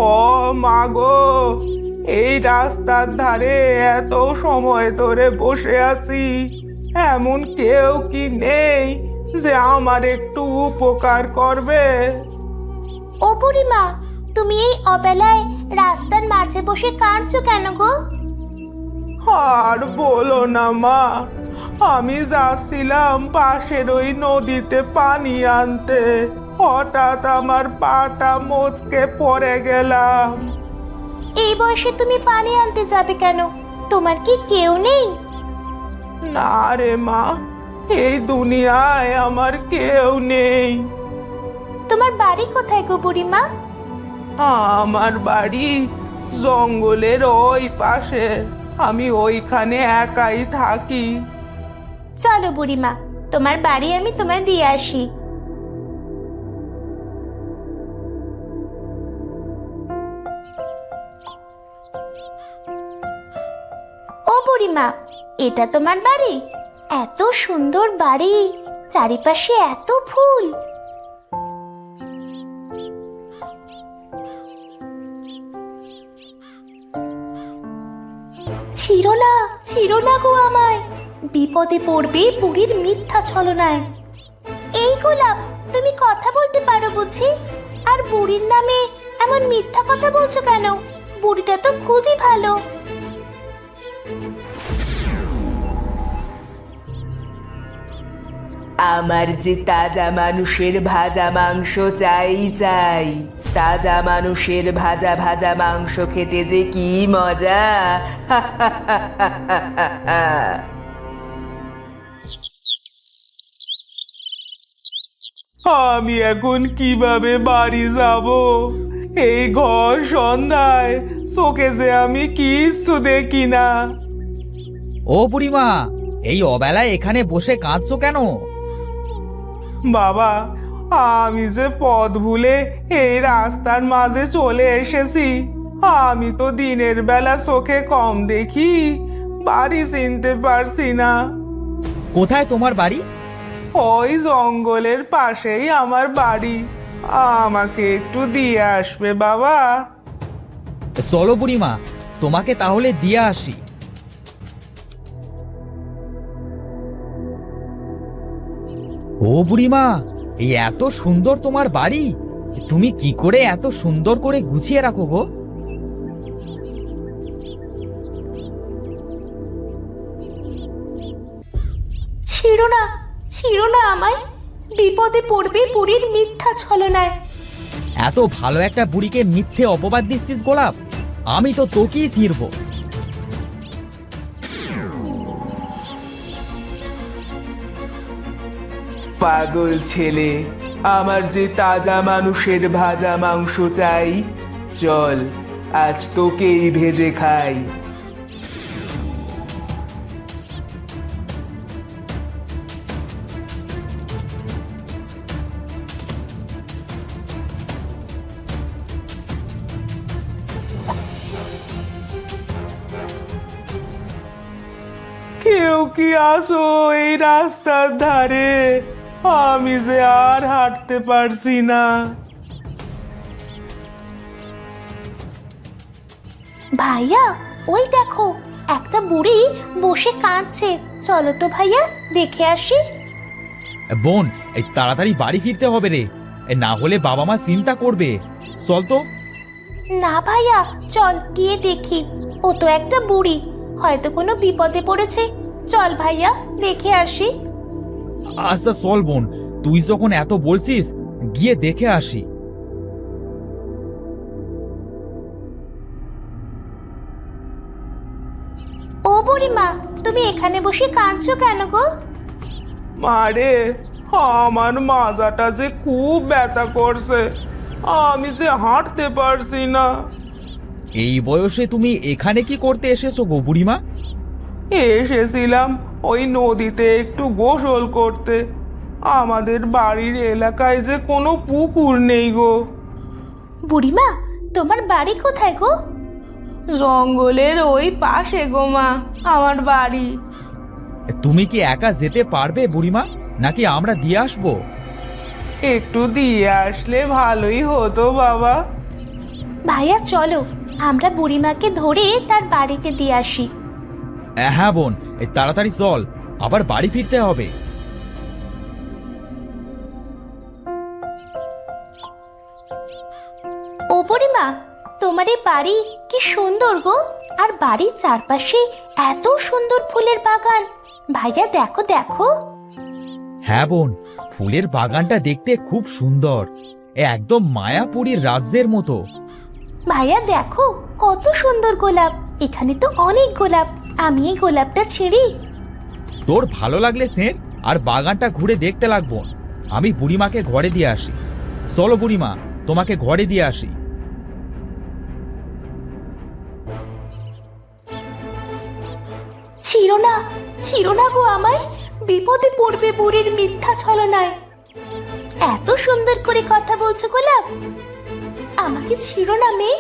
ও মা গো, এই রাস্তার ধারে এত সময় ধরে বসে আছি, এমন কেউ কি নেই যে আমার একটু উপকার করবে? ও বুড়িমা, তুমি এই অবেলায় রাস্তার মাঝে বসে কাঁদছো কেন গো? আর বলো না মা, আমি যাচ্ছিলাম পাশের ওই নদীতে পানি আনতে, হঠাৎ আমার পাটা মচকে পড়ে গেলাম। এই বয়সে তুমি পানি আনতে যাবে কেন? তোমার কি কেউ নেই? না রে মা, এই দুনিয়ায় আমার কেউ নেই। তোমার বাড়ি কোথায় গো বুড়িমা? আমার বাড়ি জঙ্গলের ওই পাশে, আমি ওইখানে একাই থাকি। চলো বুড়িমা, তোমার বাড়ি আমি তোমায় দিয়ে আসি। ও বুড়িমা, এটা তোমার বাড়ি? এত সুন্দর বাড়ি, চারিপাশে এত ফুল। ছিড়ো না গো আমায়, বিপদে পড়বে বুড়ির মিথ্যা ছলনায়। এই গোলাপ, তুমি কথা বলতে পারো বুঝি? আর বুড়ির নামে এমন মিথ্যা কথা বলছো কেন? বুড়িটা তো খুবই ভালো। আমার যে তাজা মানুষের ভাজা মাংস চাই চাই, তাজা মানুষের ভাজা ভাজা মাংস খেতে যে কি মজা! আমি এখন কিভাবে বাড়ি যাব? এই ঘর সন্ধ্যায় চোখে যে আমি কিচ্ছু দেখি না। ও বুড়িমা, এই অবেলায় এখানে বসে কাঁদছো কেন? বাবা, আমি যে পথ ভুলে এই রাস্তার মাঝে চলে এসেছি। আমি তো দিনের বেলা চোখে কম দেখি, বাড়ি চিনতে পারছি না। কোথায় তোমার বাড়ি? ওই জঙ্গলের পাশেই আমার বাড়ি, আমাকে একটু দিয়ে আসবে বাবা? চলো বুড়িমা, তোমাকে তাহলে দিয়ে আসি। ও বুড়িমা, এই এত সুন্দর তোমার বাড়ি, তুমি কি করে এত সুন্দর করে গুছিয়ে রাখো গো? ছিড়ো না আমায়, বিপদে পড়বে বুড়ির মিথ্যা ছলনায়। এত ভালো একটা বুড়িকে মিথ্যে অপবাদ দিচ্ছিস গোলাপ? আমি তো তোকেই ছিড়ব। পাগল ছেলে, আমার যে তাজা মানুষের ভাজা মাংস চাই, চল আজ তোকেই ভেজে খাই। কেউ কি আসো এই রাস্তার ধারে? আমি যে আর হাঁটতে পারছি না। ভাইয়া, ওই দেখো, একটা বুড়ি বসে কাঁদছে। চলো তো ভাইয়া, দেখে আসি। বোন, এই তাড়াতাড়ি বাড়ি ফিরতে হবে রে, না হলে বাবা মা চিন্তা করবে। চল তো। না ভাইয়া, চল গিয়ে দেখি। ও তো একটা বুড়ি, হয়তো কোনো বিপদে পড়েছে। চল ভাইয়া, দেখে আসি। আচ্ছা চল বোন, তুই যখন এত বলছিস, গিয়ে দেখে আসি। ও বুড়িমা, তুমি এখানে বসে কাঁদছো কেন গো? মারে, আমার মাজাটা যে খুব ব্যথা করছে, আমি যে হাঁটতে পারছি না। এই বয়সে তুমি এখানে কি করতে এসেছো গো বুড়িমা? এসেছিলাম ওই নদীতে একটু গোসল করতে। আমাদের বাড়ির এলাকায় যে কোনো পুকুর নেই গো। বুড়িমা, তোমার বাড়ি কোথায় গো? জঙ্গলের ওই পাশে গো মা, আমার বাড়ি। তুমি কি একা যেতে পারবে বুড়িমা, নাকি আমরা দিয়ে আসবো? একটু দিয়ে আসলে ভালোই হতো বাবা। ভাইয়া চলো, আমরা বুড়িমাকে ধরে তার বাড়িতে দিয়ে আসি। হ্যাঁ বোন, এই তাড়াতাড়ি চল, আবার বাড়ি ফিরতে হবে। ও বুড়িমা, তোমার এই বাড়ি কি সুন্দর গো! আর বাড়ির চারপাশে এত সুন্দর ফুলের বাগান। ভাইয়া দেখো দেখো। হ্যাঁ বোন, ফুলের বাগানটা দেখতে খুব সুন্দর, একদম মায়াপুরীর রাজ্যের মতো। ভাইয়া দেখো কত সুন্দর গোলাপ। এখানে তো অনেক গোলাপ। আমি এই গোলাপটা ছিঁড়ি। তোর ভালো লাগলে স্যার আর বাগানটা ঘুরে দেখতে লাগবো। আমি বুড়িমাকে ঘরে দিয়ে আসি। চলো বুড়িমা, তোমাকে ঘরে দিয়ে আসি। ছিঁড়ো না গো আমায়, বিপদে পড়বে বুড়ির মিথ্যা ছলনায়। এত সুন্দর করে কথা বলছো গোলাপ, আমাকে ছিঁড়ো না মেয়ে।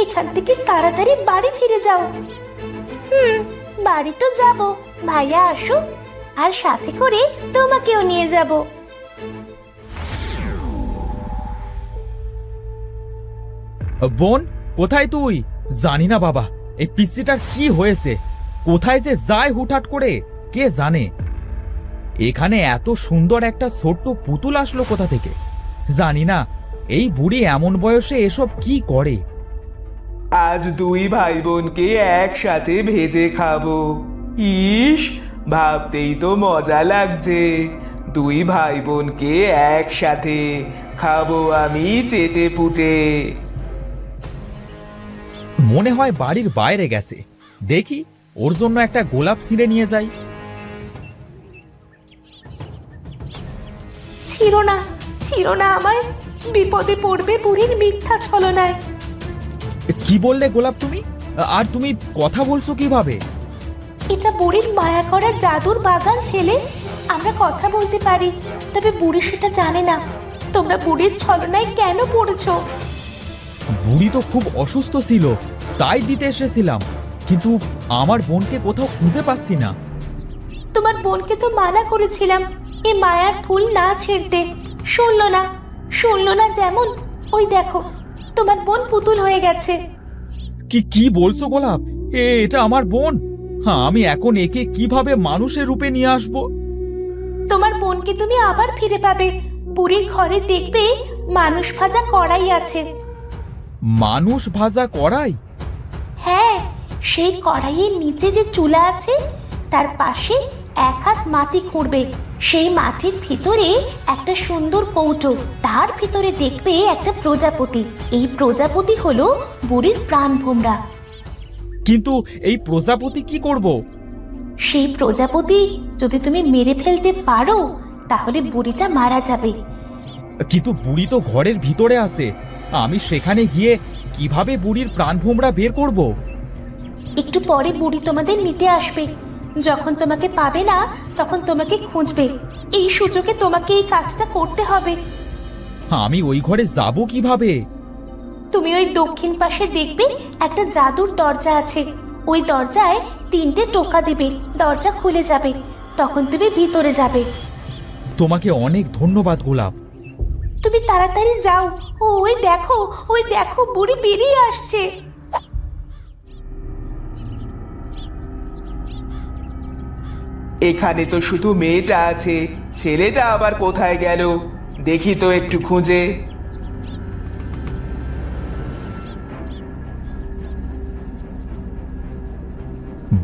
এখান থেকে তাড়াতাড়ি বাড়ি ফিরে যাও। বাড়ি তো যাব, ভাইয়া আসুক, আর সাথে করে তোমাকেও নিয়ে যাব। বোন, কোথায় তুই? জানি না বাবা, এই পিচ্চিটার কি হয়েছে, কোথায় যে যায় হুটহাট করে কে জানে। এখানে এত সুন্দর একটা ছোট্ট পুতুল আসলো কোথা থেকে জানি না। এই বুড়ি এমন বয়সে এসব কি করে? আজ দুই ভাই বোনকে একসাথে ভেজে খাবো। ইস, ভাবতেই তো মজা লাগছে। দুই ভাই বোনকে একসাথে খাবো আমি চেটে পুটে। মনে হয় বাড়ির বাইরে গেছে, দেখি ওর জন্য একটা গোলাপ ছিঁড়ে নিয়ে যাই। ছিঁড়ো না আমায়, বিপদে পড়বে বুড়ির মিথ্যা ছলনায়। কি বললে গোলাপ তুমি? আর তুমি কথা বলছো কিভাবে? এটা বুড়ির মায়া করা জাদুর বাগান ছেলে। আমরা কথা বলতে পারি, তবে বুড়ি সেটা জানে না। তোমরা বুড়ির ছলনায় কেন পড়েছো? বুড়ি তো খুব অসুস্থ ছিল, তাই দিতে এসেছিলাম, কিন্তু আমার বোনকে কোথাও খুঁজে পাচ্ছি না। তোমার বোনকে তো মানা করেছিলাম এই মায়ার ফুল না ছিঁড়তে। শুনলো না যেমন। ওই দেখো, তোমার বোন পুতুল হয়ে গেছে। কি বলছো গোলাপ? এটা আমার বোন? হ্যাঁ, আমি এখন একে কিভাবে মানুষের রূপে নিয়ে আসব? তোমার বোনকে তুমি আবার ফিরে পাবে। বুড়ির ঘরে দেখবে মানুষ ভাজা কড়াই আছে। মানুষ ভাজা কড়াই? হ্যাঁ, সেই কড়াইয়ের নিচে যে চুলা আছে তার পাশে এক হাত মাটি খুঁড়বে। সেই মাটির ভিতরে একটা সুন্দর কৌটো, তার ভিতরে দেখবে একটা প্রজাপতি। এই প্রজাপতি হলো বুড়ির প্রাণ ভোমরা। কিন্তু এই প্রজাপতি কি করব? সেই প্রজাপতি যদি তুমি মেরে ফেলতে পারো তাহলে বুড়িটা মারা যাবে। কিন্তু বুড়ি তো ঘরের ভিতরে আছে, আমি সেখানে গিয়ে কিভাবে বুড়ির প্রাণভোমরা বের করব? একটু পরে বুড়ি তোমাদের নিতে আসবে। যখন তোমাকে পাবে না তখন তোমাকে খুঁজবে। এই সুযোগে তোমাকে এই কাজটা করতে হবে। আমি ওই ঘরে যাব কিভাবে? তুমি ওই দক্ষিণ পাশে দেখবে একটা জাদুর দরজা আছে। ওই দরজায় 3টে টোকা দিবে, দরজা খুলে যাবে। তখন তুমি ভিতরে যাবে। তোমাকে অনেক ধন্যবাদ গোলাপ। তুমি তাড়াতাড়ি যাও। ওই দেখো বুড়ি বেরিয়ে আসছে। এখানে তো শুধু মেয়েটা আছে, ছেলেটা আবার কোথায় গেল? দেখি তো একটু খুঁজে।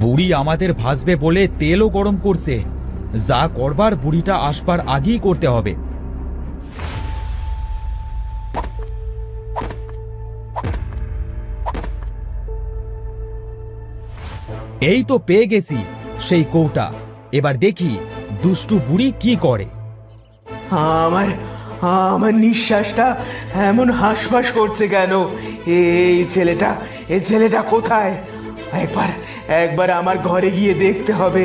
বুড়ি আমাদের ভাজবে বলে তেলও গরম করছে। যা করবার বুড়িটা আসবার আগেই করতে হবে। এই তো পেয়ে গেছি সেই কৌটা। এবার দেখি দুষ্টু বুড়ি কি করে। আমার আমার নিঃশ্বাসটা এমন হাঁসফাঁস করছে কেন? এই ছেলেটা কোথায়? একবার আমার ঘরে গিয়ে দেখতে হবে।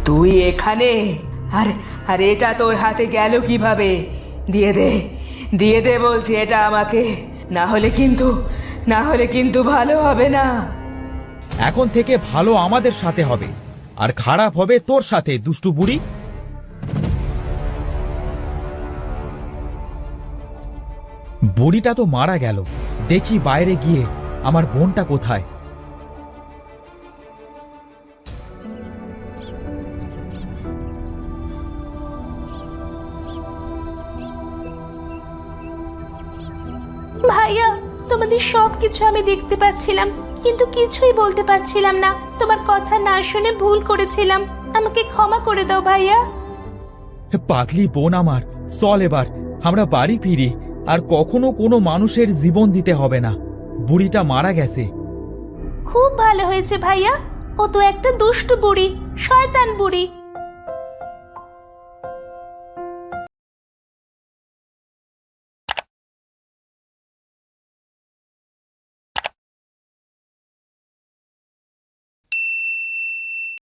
তুই এখানে? আর এটা তোর হাতে গেল কিভাবে? দিয়ে দে বলছি এটা আমাকে, না হলে কিন্তু ভালো হবে না। এখন থেকে ভালো আমাদের সাথে হবে আর খারাপ হবে তোর সাথে, দুষ্টু বুড়ি। বুড়িটা তো মারা গেল, দেখি বাইরে গিয়ে আমার বোনটা কোথায়। ভাইয়া, তোমাদের সব কিছু আমি দেখতে পাচ্ছিলাম, কিন্তু কিছুই বলতে পারছিলাম না। তোমার কথা না শুনে ভুল করেছিলাম, আমাকে ক্ষমা করে দাও ভাইয়া। পাতলি বোন আমার, চল এবার আমরা বাড়ি ফিরি, আর কখনো কোনো মানুষের জীবন দিতে হবে না। বুড়িটা মারা গেছে। খুব ভালো হয়েছে ভাইয়া, ও তো একটা দুষ্টু বুড়ি, শয়তান বুড়ি।